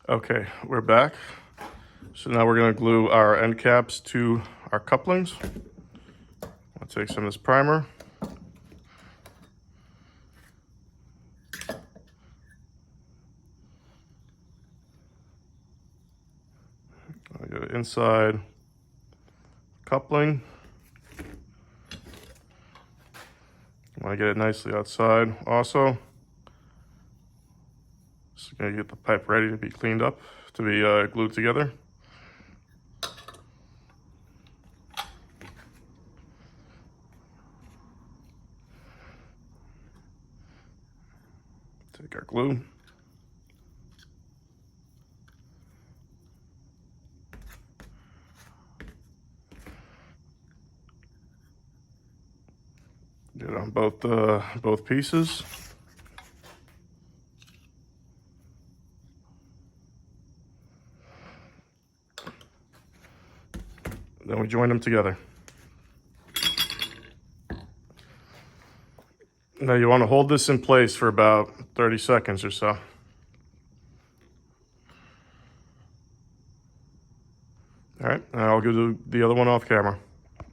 Okay, we're back. So now we're going to glue our end caps to our couplings. I'll take some of this primer. I'll go inside coupling. I want to get it nicely outside also. Just going to get the pipe ready to be cleaned up, to be glued together. Take our glue. Get it on both pieces. Then we join them together. Now you want to hold this in place for about 30 seconds or so. All right, and I'll do the other one off camera.